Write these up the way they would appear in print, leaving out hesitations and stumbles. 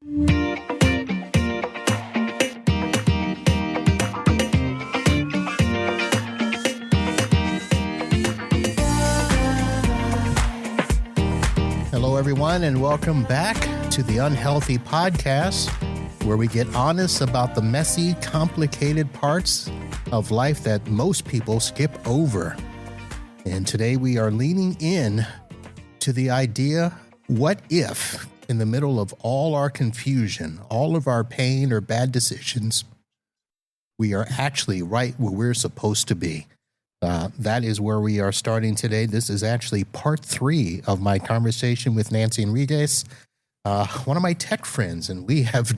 Hello, everyone, and welcome back to the Unhealthy Podcast, where we get honest about the messy, complicated parts of life that most people skip over. And today we are leaning in to the idea, what if, in the middle of all our confusion, all of our pain or bad decisions, we are actually right where we're supposed to be? That is where we are starting today. This is actually part 3 of my conversation with Nancy Enriquez, one of my tech friends, and we have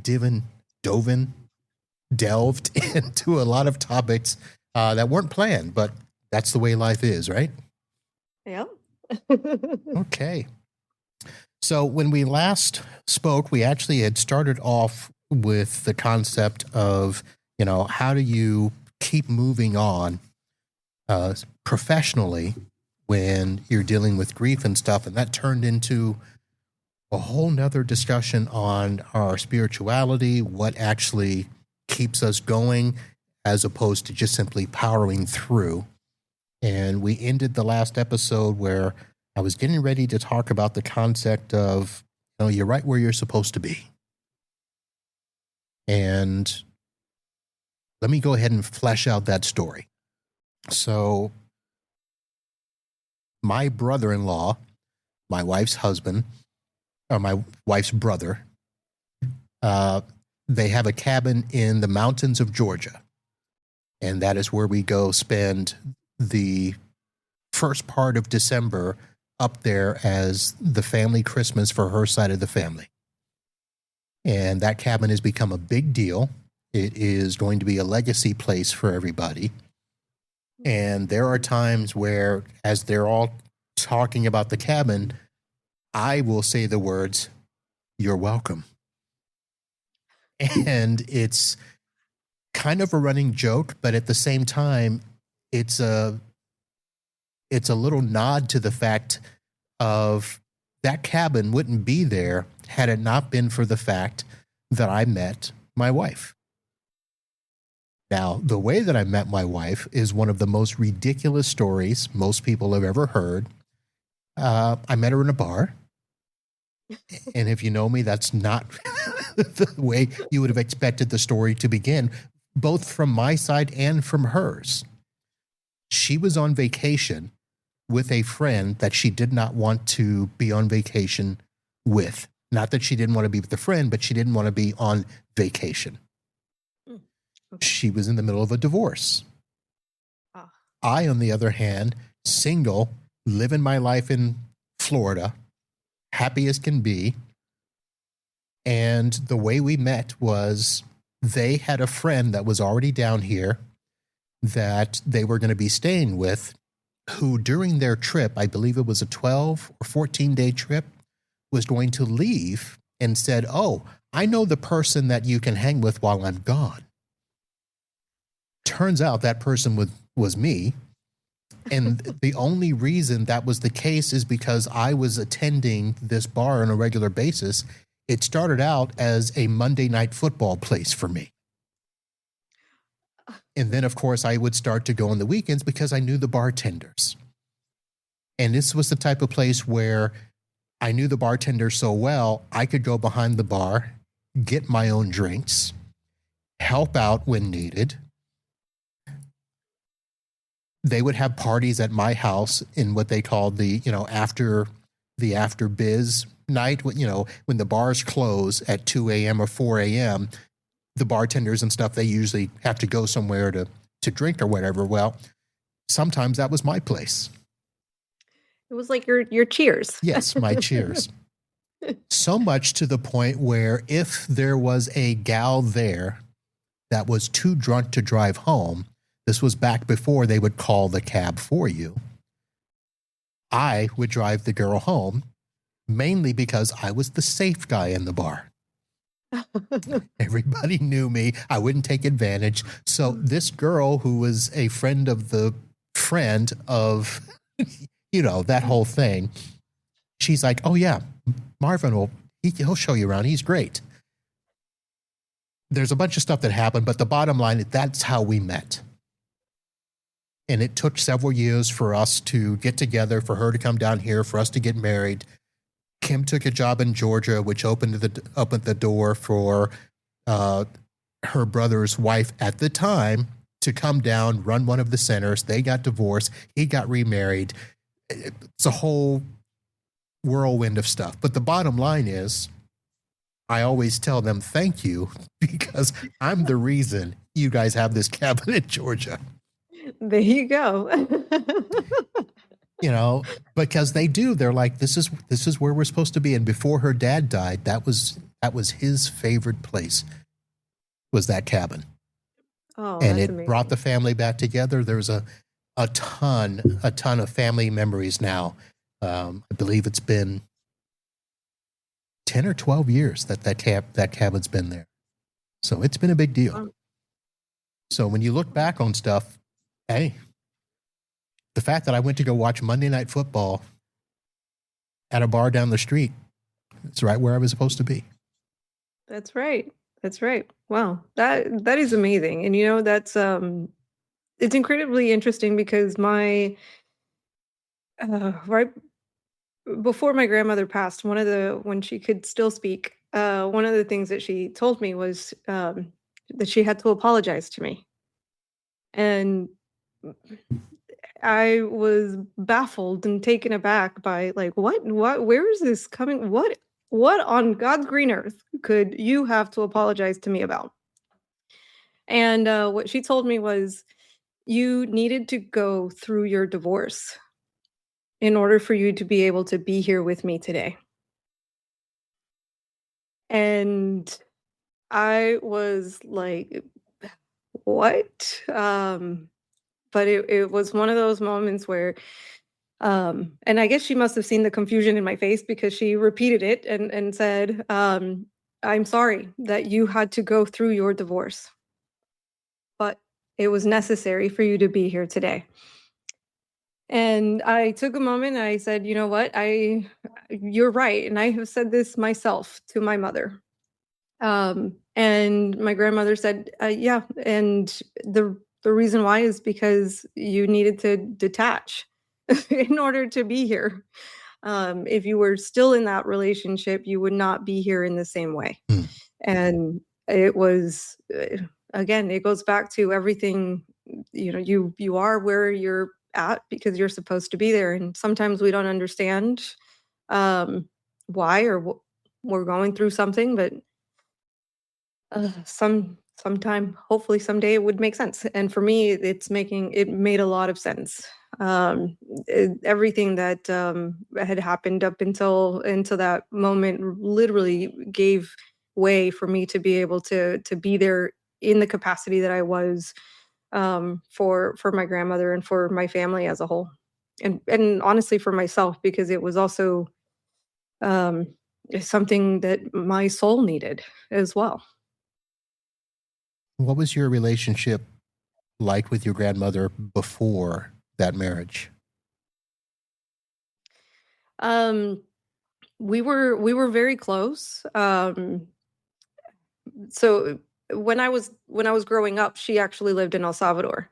delved into a lot of topics that weren't planned, but that's the way life is, right? Yeah. Okay. So when we last spoke, we actually had started off with the concept of, how do you keep moving on professionally when you're dealing with grief and stuff. And that turned into a whole nother discussion on our spirituality, what actually keeps us going, as opposed to just simply powering through. And we ended the last episode where I was getting ready to talk about the concept of, you're right where you're supposed to be. And let me go ahead and flesh out that story. So my brother-in-law, my wife's husband, or my wife's brother, they have a cabin in the mountains of Georgia. And that is where we go spend the first part of December up there as the family Christmas for her side of the family. And that cabin has become a big deal. It is going to be a legacy place for everybody. And there are times where, as they're all talking about the cabin, I will say the words, "You're welcome." And it's kind of a running joke, but at the same time, it's a little nod to the fact of that cabin wouldn't be there had it not been for the fact that I met my wife. Now, the way that I met my wife is one of the most ridiculous stories most people have ever heard. I met her in a bar. And if you know me, that's not the way you would have expected the story to begin, both from my side and from hers. She was on vacation with a friend that she did not want to be on vacation with. Not that she didn't want to be with the friend, but she didn't want to be on vacation. Okay. She was in the middle of a divorce. Oh. I, on the other hand, single, living my life in Florida, happy as can be. And the way we met was they had a friend that was already down here that they were going to be staying with, who during their trip, I believe it was a 12 or 14-day trip, was going to leave and said, "Oh, I know the person that you can hang with while I'm gone." Turns out that person was me. And the only reason that was the case is because I was attending this bar on a regular basis. It started out as a Monday night football place for me. And then, of course, I would start to go on the weekends because I knew the bartenders. And this was the type of place where I knew the bartender so well, I could go behind the bar, get my own drinks, help out when needed. They would have parties at my house in what they called the after biz night, when the bars close at 2 a.m. or 4 a.m., the bartenders and stuff, they usually have to go somewhere to drink or whatever. Well, sometimes that was my place. It was like your cheers. Yes, my cheers. So much to the point where if there was a gal there that was too drunk to drive home, this was back before they would call the cab for you, I would drive the girl home, mainly because I was the safe guy in the bar. Everybody knew me. I wouldn't take advantage. So this girl, who was a friend of the friend of, that whole thing, she's like, "Oh yeah, Marvin He'll show you around. He's great. There's a bunch of stuff that happened, but the bottom line, that's how we met. And it took several years for us to get together, for her to come down here, for us to get married. Kim took a job in Georgia, which opened the door for her brother's wife at the time to come down, run one of the centers. They got divorced. He got remarried. It's a whole whirlwind of stuff. But the bottom line is, I always tell them thank you because I'm the reason you guys have this cabin in Georgia. There you go. Because they do. They're like, this is where we're supposed to be. And before her dad died, that was his favorite place, was that cabin. Oh, and that's it amazing. brought the family back together. There's a ton of family memories now. I believe it's been 10 or 12 years that cabin's been there. So it's been a big deal. Wow. So when you look back on stuff, hey, the fact that I went to go watch Monday Night Football at a bar down the street, it's right where I was supposed to be. That's right. That's right. Wow. That is amazing. And that's it's incredibly interesting because my right before my grandmother passed, when she could still speak, one of the things that she told me was that she had to apologize to me. And I was baffled and taken aback by, like, what, where is this coming? What on God's green earth could you have to apologize to me about? And what she told me was, you needed to go through your divorce in order for you to be able to be here with me today. And I was like, what? But it was one of those moments where, and I guess she must have seen the confusion in my face because she repeated it and said, I'm sorry that you had to go through your divorce, but it was necessary for you to be here today. And I took a moment and I said, you know what? You're right. And I have said this myself to my mother. And my grandmother said, yeah. And the reason why is because you needed to detach in order to be here. If you were still in that relationship, you would not be here in the same way. Mm. And it was, again, it goes back to everything, you are where you're at because you're supposed to be there. And sometimes we don't understand why, or we're going through something, but sometime, hopefully someday, it would make sense. And for me, it made a lot of sense. Everything that had happened up until that moment literally gave way for me to be able to be there in the capacity that I was, for my grandmother and for my family as a whole, and honestly for myself, because it was also um, something that my soul needed as well. What was your relationship like with your grandmother before that marriage? We were very close. So when I was growing up, she actually lived in El Salvador.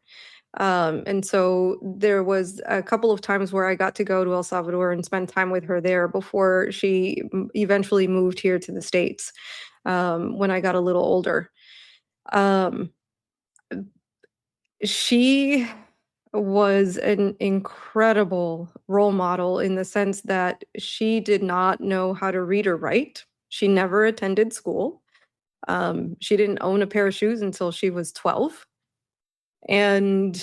And so there was a couple of times where I got to go to El Salvador and spend time with her there before she eventually moved here to the States, when I got a little older. Um, she was an incredible role model in the sense that she did not know how to read or write. She never attended school. She didn't own a pair of shoes until she was 12. And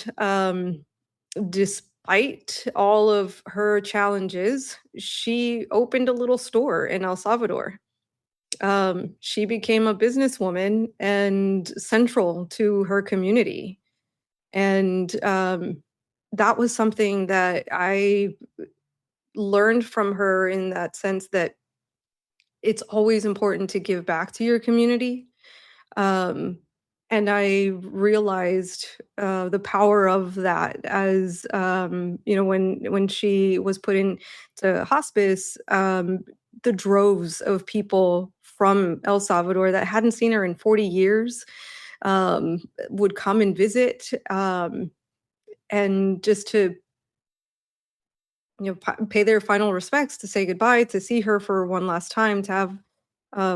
despite all of her challenges, she opened a little store in El Salvador. She became a businesswoman and central to her community. And that was something that I learned from her, in that sense that it's always important to give back to your community. Um, and I realized the power of that as when she was put into hospice. the droves of people from El Salvador that hadn't seen her in 40 years would come and visit, and just to pay their final respects, to say goodbye, to see her for one last time, to have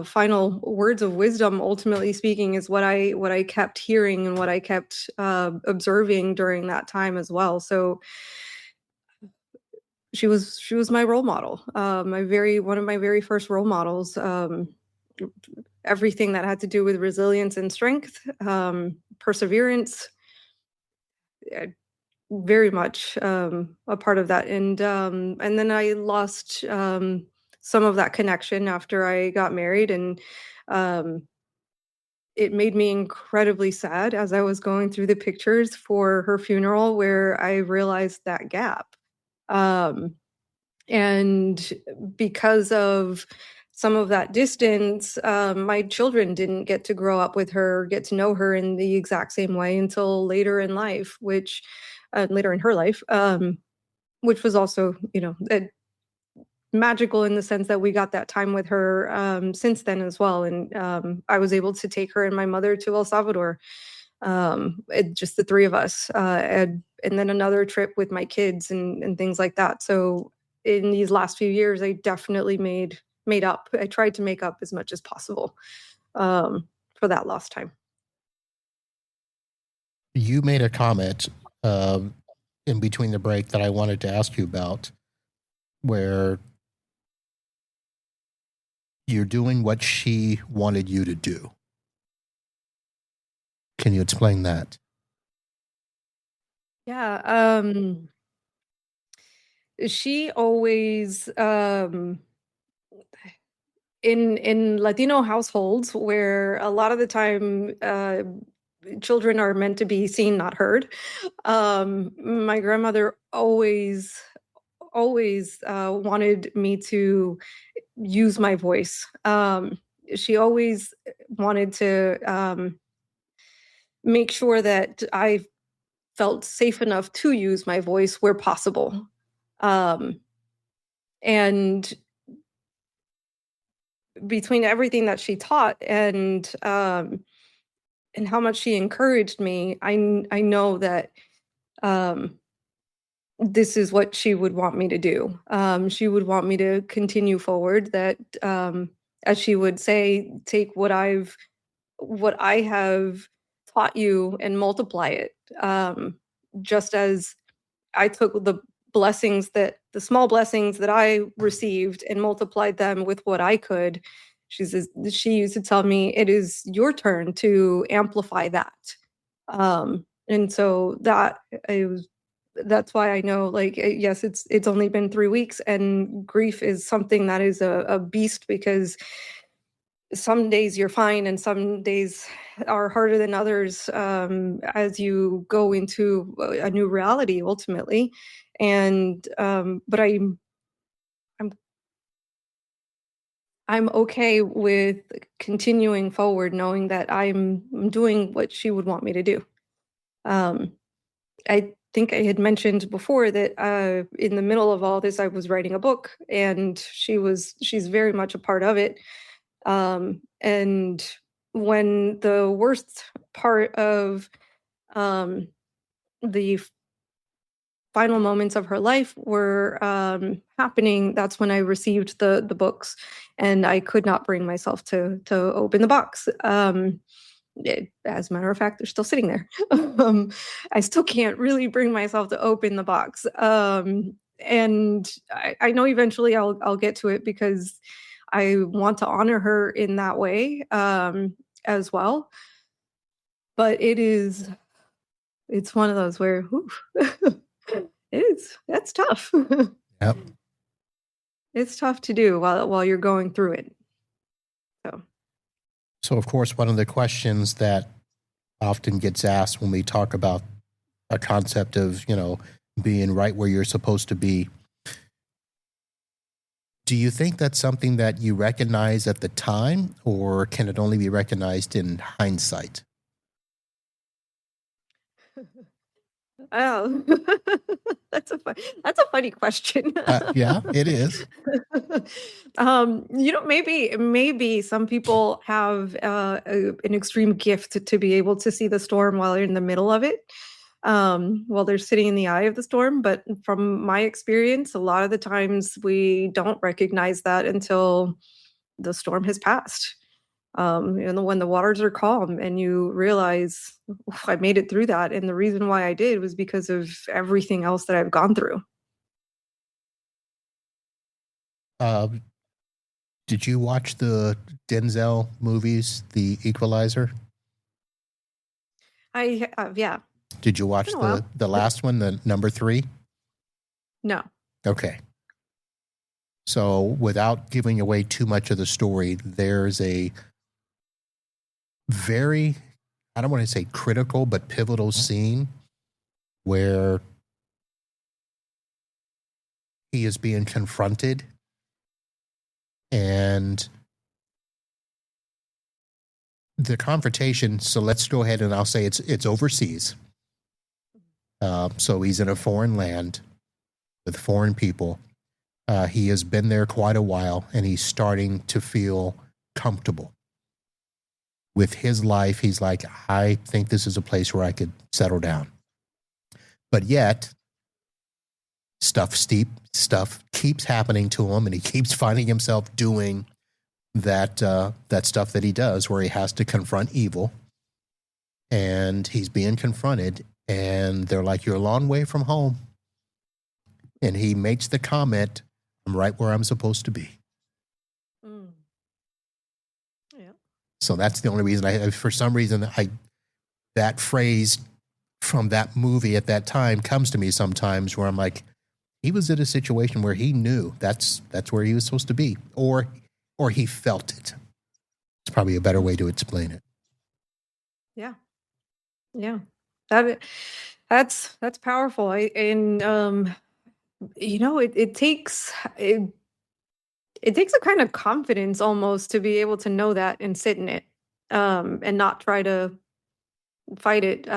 final words of wisdom. Ultimately speaking, is what I kept hearing and what I kept observing during that time as well. So she was my role model, my very one of my very first role models. Everything that had to do with resilience and strength, perseverance, uh, very much a part of that. And then I lost some of that connection after I got married, and um, it made me incredibly sad as I was going through the pictures for her funeral, where I realized that gap. Um, and because of some of that distance, my children didn't get to grow up with her, get to know her in the exact same way until later in life, which later in her life, which was also, magical in the sense that we got that time with her since then as well. And I was able to take her and my mother to El Salvador, just the three of us, and then another trip with my kids and things like that. So in these last few years, I definitely made up. I tried to make up as much as possible for that lost time. You made a comment in between the break that I wanted to ask you about, where you're doing what she wanted you to do. Can you explain that? Yeah. She always in Latino households, where a lot of the time children are meant to be seen, not heard. My grandmother always wanted me to use my voice. She always wanted to make sure that I felt safe enough to use my voice where possible. Um, and between everything that she taught and how much she encouraged me, I know that um, this is what she would want me to do. She would want me to continue forward. That, as she would say, take what I have taught you and multiply it. Just as I took the small blessings that I received and multiplied them with what I could. She used to tell me, it is your turn to amplify that. And so that's why I know, like, yes, it's only been 3 weeks, and grief is something that is a beast, because some days you're fine and some days are harder than others, as you go into a new reality ultimately. And but I'm I'm okay with continuing forward, knowing that I'm doing what she would want me to do. Um, I think I had mentioned before that in the middle of all this, I was writing a book, and she's very much a part of it. And when the worst part of um, the final moments of her life were happening, that's when I received the books, and I could not bring myself to open the box. As a matter of fact, they're still sitting there. I still can't really bring myself to open the box. And I know eventually I'll get to it, because I want to honor her in that way as well. But it's one of those where that's tough. Yep. It's tough to do while you're going through it. So So, of course, one of the questions that often gets asked when we talk about a concept of, being right where you're supposed to be, do you think that's something that you recognize at the time, or can it only be recognized in hindsight? Oh, that's a funny question. Yeah, it is. Maybe some people have an extreme gift to be able to see the storm while they're in the middle of it, while they're sitting in the eye of the storm. But from my experience, a lot of the times we don't recognize that until the storm has passed. When the waters are calm and you realize, "Oof, I made it through that. And the reason why I did was because of everything else that I've gone through." Uh, did you watch the Denzel movies, The Equalizer? Yeah, Did you it's been watch a while. the last one, the number 3? No. Okay. So without giving away too much of the story, there's a very, I don't want to say critical, but pivotal scene where he is being confronted, and the confrontation. So let's go ahead and I'll say it's overseas. So he's in a foreign land with foreign people. He has been there quite a while, and he's starting to feel comfortable with his life. He's like, I think this is a place where I could settle down. But yet, stuff keeps happening to him, and he keeps finding himself doing that stuff that he does, where he has to confront evil, and he's being confronted, and they're like, "You're a long way from home," and he makes the comment, "I'm right where I'm supposed to be." Mm. Yeah. So that's the only reason for some reason, that phrase from that movie at that time comes to me sometimes, where I'm like, he was in a situation where he knew that's where he was supposed to be, or he felt it. It's probably a better way to explain it. Yeah. Yeah. That that's powerful. It takes a kind of confidence almost to be able to know that and sit in it, and not try to fight it,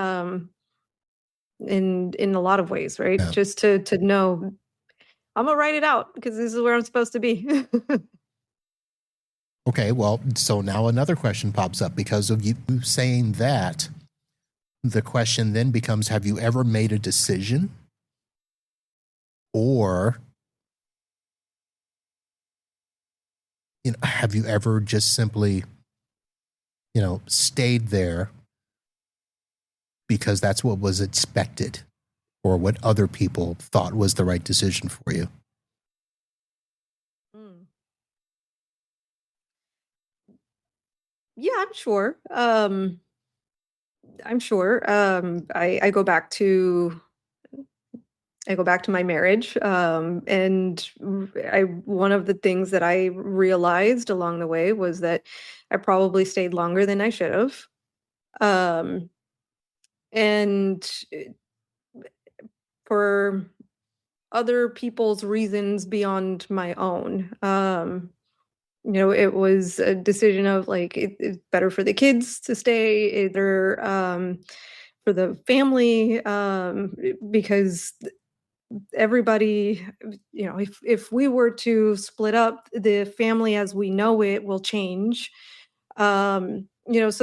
in a lot of ways, right? Yeah. Just to know I'm gonna write it out because this is where I'm supposed to be. Okay, well, so now another question pops up because of you saying that. The question then becomes, have you ever made a decision, or have you ever just simply stayed there because that's what was expected or what other people thought was the right decision for you? Mm. Yeah, I'm sure. I'm sure. I go back to my marriage, and I one of the things that I realized along the way was that I probably stayed longer than I should have. Um, and for other people's reasons beyond my own. It was a decision of like it's better for the kids to stay, either for the family, because everybody, if we were to split up, the family as we know it will change. So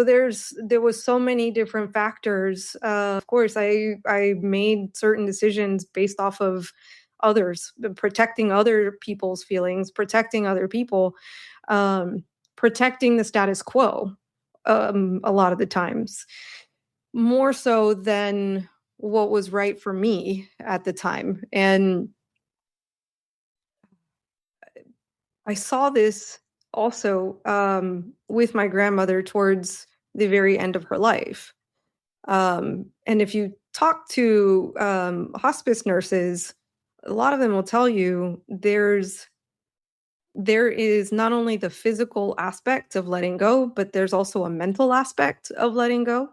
there was so many different factors. Of course, I made certain decisions based off of others, protecting other people's feelings, protecting other people, um, protecting the status quo, a lot of the times, more so than what was right for me at the time. And I saw this also, with my grandmother towards the very end of her life. And if you talk to hospice nurses, a lot of them will tell you there is not only the physical aspect of letting go, but there's also a mental aspect of letting go.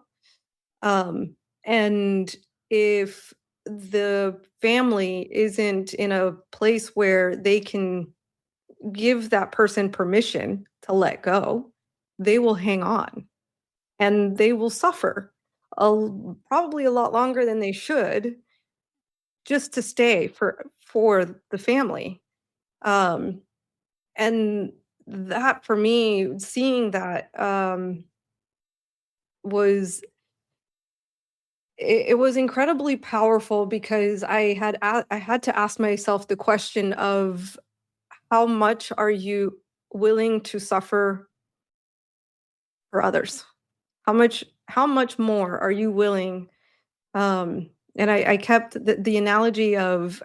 Um, and if the family isn't in a place where they can give that person permission to let go, they will hang on and they will suffer probably a lot longer than they should. just to stay for the family. Um, and that for me, seeing that was it was incredibly powerful because I had to ask myself the question of how much are you willing to suffer for others? How much more are you willing? And I kept the analogy of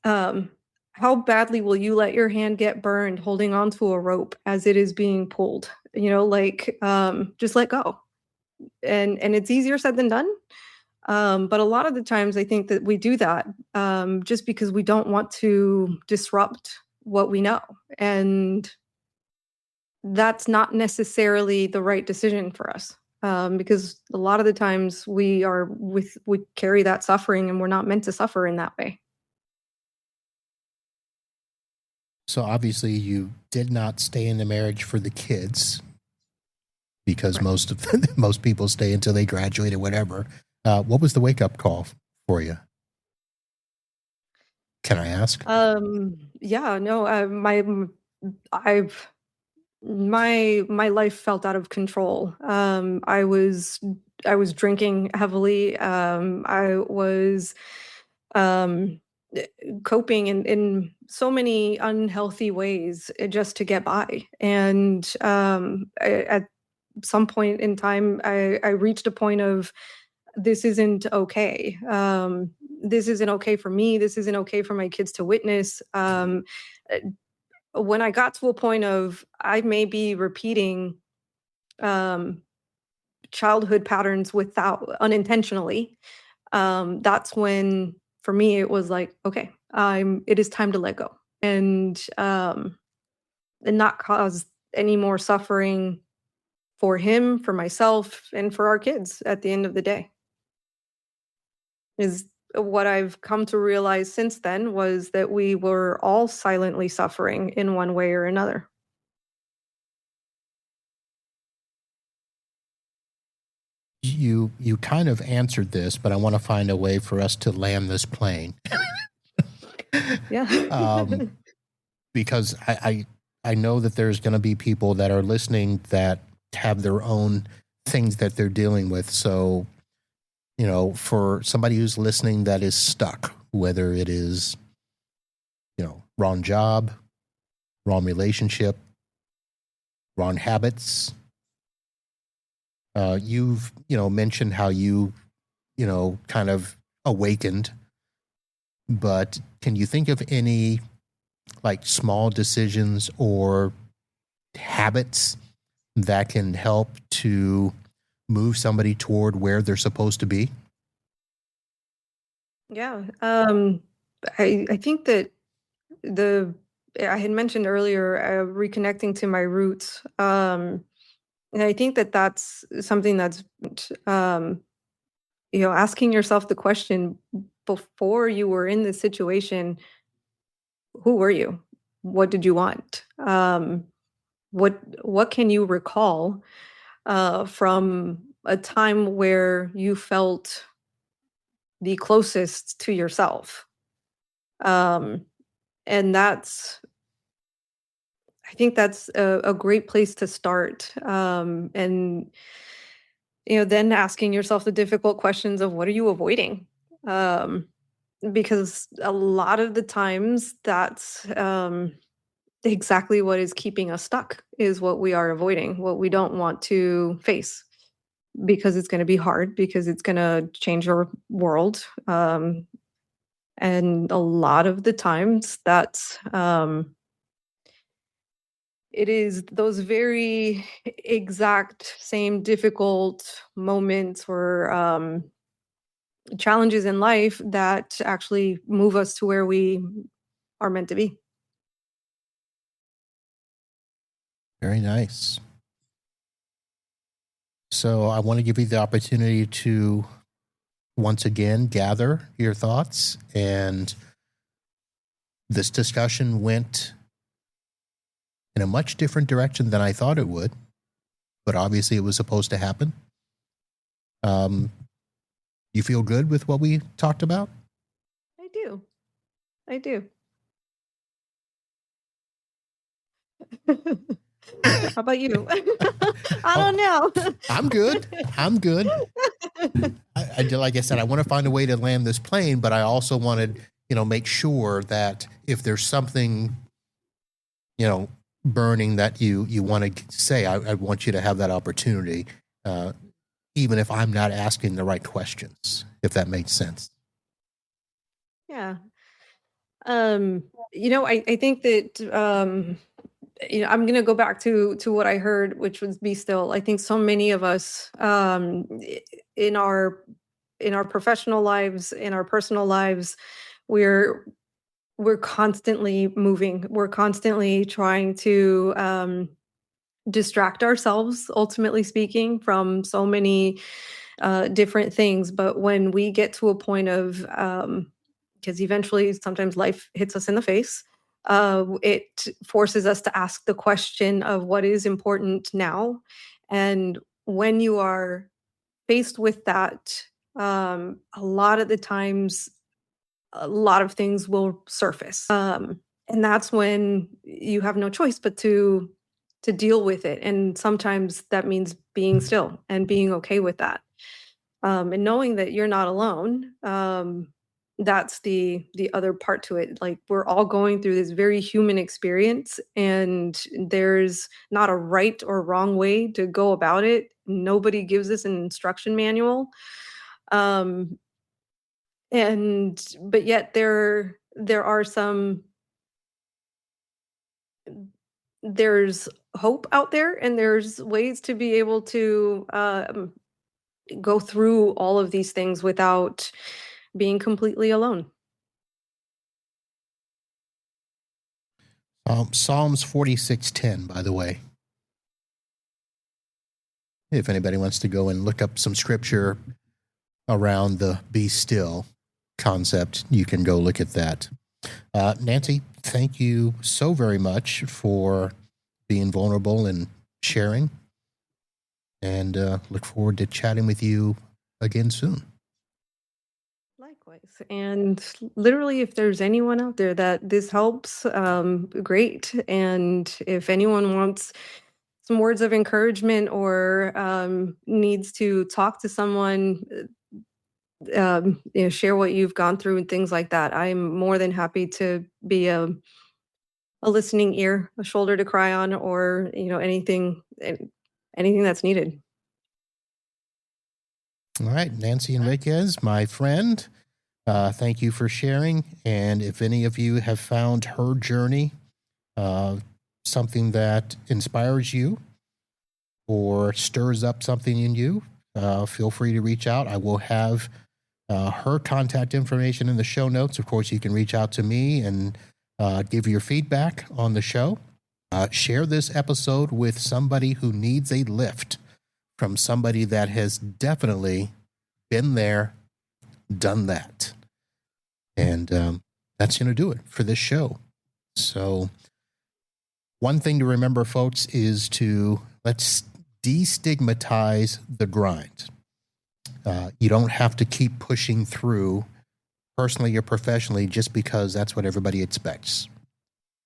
um, how badly will you let your hand get burned holding onto a rope as it is being pulled? Just let go. And it's easier said than done. But a lot of the times, I think that we do that just because we don't want to disrupt what we know, and that's not necessarily the right decision for us. Because a lot of the times we carry that suffering, and we're not meant to suffer in that way. So obviously, you did not stay in the marriage for the kids because Right. most people stay until they graduate or whatever. What was the wake up call for you? Can I ask? Yeah, no, I've my life felt out of control. I was drinking heavily. I was um, eh, coping in so many unhealthy ways just to get by. And at some point in time, I reached a point of this isn't okay. This isn't okay for me. This isn't okay for my kids to witness. Uh, when I got to a point of I may be repeating um, childhood patterns without unintentionally, that's when for me it was like, okay, it is time to let go and not cause any more suffering for him, for myself, and for our kids at the end of the day. Is what I've come to realize since then was that we were all silently suffering in one way or another. You kind of answered this, but I want to find a way for us to land this plane. Yeah. um, because I know that there's going to be people that are listening that have their own things that they're dealing with. So, for somebody who's listening that is stuck, whether it is, wrong job, wrong relationship, wrong habits, you've, mentioned how kind of awakened, but can you think of any like small decisions or habits that can help to move somebody toward where they're supposed to be? Yeah. I think that the I had mentioned earlier reconnecting to my roots. And I think that that's something that's um, asking yourself the question before you were in this situation, who were you? What did you want? What can you recall from a time where you felt the closest to yourself? Um, and I think that's a great place to start. And then asking yourself the difficult questions of what are you avoiding? Um, because a lot of the times that's exactly what is keeping us stuck is what we are avoiding, what we don't want to face because it's going to be hard, because it's going to change our world. And a lot of the times it is those very exact same difficult moments or challenges in life that actually move us to where we are meant to be. Very nice. So I want to give you the opportunity to once again gather your thoughts. And this discussion went in a much different direction than I thought it would, but obviously it was supposed to happen. Um, You feel good with what we talked about? I do. I do. How about you? I Oh, don't know. I'm good. I'm good. Like I said, I want to find a way to land this plane, but I also wanted, make sure that if there's something, burning that you want to say, I want you to have that opportunity, even if I'm not asking the right questions, if that makes sense. Yeah. I think that I'm gonna go back to what I heard, which was be still. I think so many of us in our professional lives, in our personal lives, we're we're constantly moving. We're constantly trying to distract ourselves, ultimately speaking, from so many different things. But when we get to a point of, because eventually sometimes life hits us in the face, it forces us to ask the question of what is important now. And when you are faced with that, a lot of the times, a lot of things will surface. And that's when you have no choice but to deal with it. And sometimes that means being still and being okay with that. And knowing that you're not alone. That's the other part to it. Like we're all going through this very human experience, and there's not a right or wrong way to go about it. Nobody gives us an instruction manual. Um, and but yet there are some there's hope out there, and there's ways to be able to go through all of these things without being completely alone. Psalms 46:10, by the way. If anybody wants to go and look up some scripture around the be still concept, you can go look at that. Nancy, thank you so very much for being vulnerable and sharing. And look forward to chatting with you again soon. Likewise. And literally, if there's anyone out there that this helps, great. And if anyone wants some words of encouragement or needs to talk to someone, share what you've gone through and things like that, I'm more than happy to be a listening ear, a shoulder to cry on, or anything that's needed. All right, Nancy Enriquez, my friend, thank you for sharing. And if any of you have found her journey something that inspires you or stirs up something in you, feel free to reach out. I will have her contact information in the show notes. Of course, you can reach out to me and give your feedback on the show. Share this episode with somebody who needs a lift from somebody that has definitely been there, done that. And that's going to do it for this show. So one thing to remember, folks, is let's destigmatize the grind. You don't have to keep pushing through personally or professionally just because that's what everybody expects.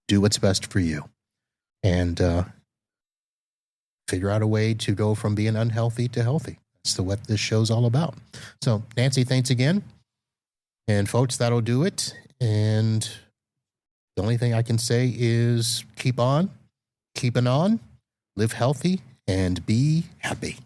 Do what's best for you. And figure out a way to go from being unhealthy to healthy. That's what this show's all about. So, Nancy, thanks again. And folks, that'll do it. And the only thing I can say is keep on, keeping on, live healthy, and be happy.